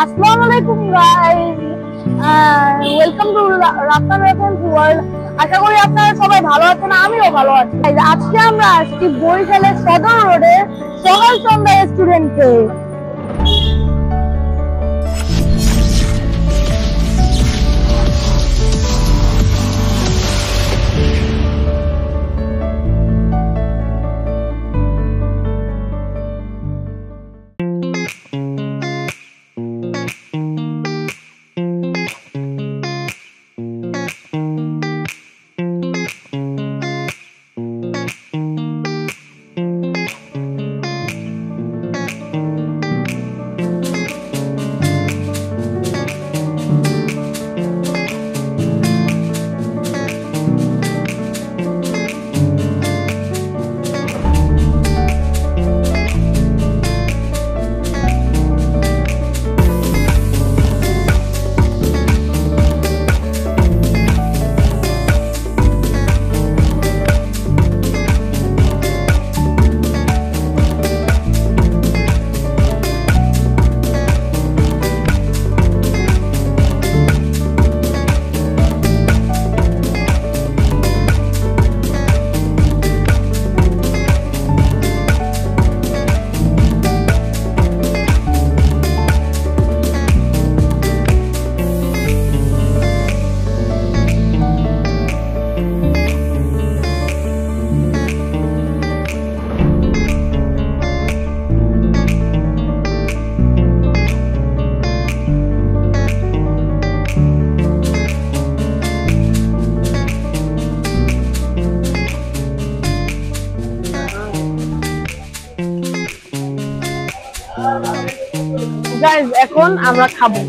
Assalamu alaikum guys. Welcome to Raftan Reference World. আশা করি আপনারা সবাই ভালো আছেন, আমিও ভালো আছি। আজকে আমরা আসছি বরিশালের সদর রোডে সকাল সন্ধ্যা রেস্টুরেন্টে। গাইস এখন আমরা খাবো।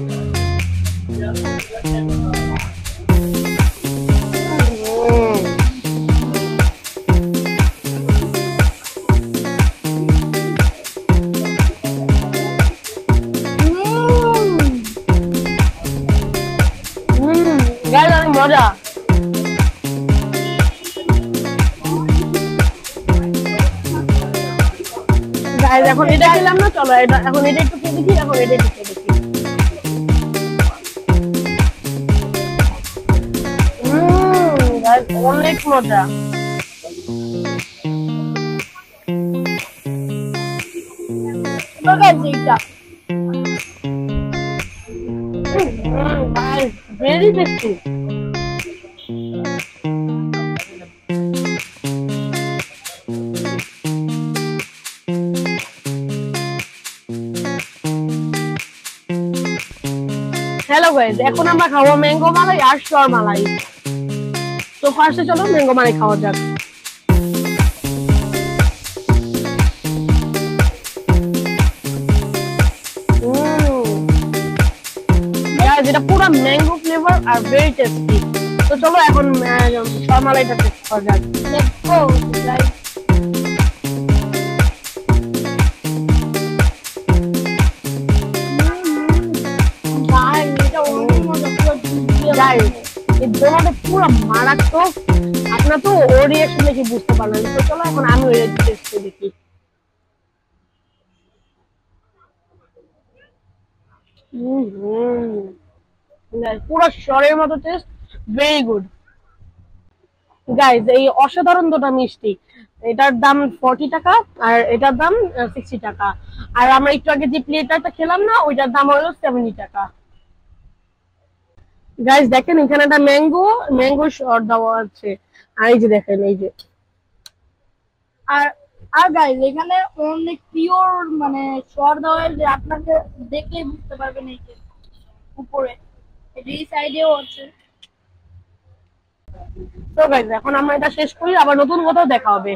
গাইস অনেক মজা। গাইস এখন এটা খেলাম না, চলো এটা এখন এটা একটু খেয়ে দেখি, এখন এটা একটু খেয়ে দেখি। গাইস অনেক মজা। গাইস এইটা guys very tasty. Hello guys, এখন আমরা খাবো ম্যাঙ্গো মালাই আর শর মালাই। তো ফার্স্টে চলো ম্যাঙ্গো মালাই খাওয়া যাক। যেটা পুরো mango flavour are very tasty. তো চলো এখন শর মালাইটা টেস্ট করা যাক। Let's go guys. পুরো মারাত্মক। আপনার তো ওর রিঅ্যাকশন দেখে বুঝতে পারলেন। তো চলো এখন আমি ওই টেস্ট করে দেখি। পুরো শরের মতো টেস্ট, ভেরি গুড গাইজ। এই অসাধারণ দুটো মিষ্টি, এটার দাম 40 টাকা আর এটার দাম 60 টাকা। আর আমরা একটু আগে যে প্লেটারটা খেলাম না, ওইটার দাম হলো 70 টাকা। গাইস দেখেন এখানে একটা ম্যাঙ্গো শট দেওয়া আছে, আর এই যে দেখেন এই যে। আর আর গাইস এখানে অনেক পিওর মানে শট দেওয়া যে আপনাকে দেখলেই বুঝতে পারবেন। এই যে উপরে এই সাইডেও আছে। তো গাইস এখন আমরা এটা শেষ করি, আবার নতুন কোথাও দেখা হবে।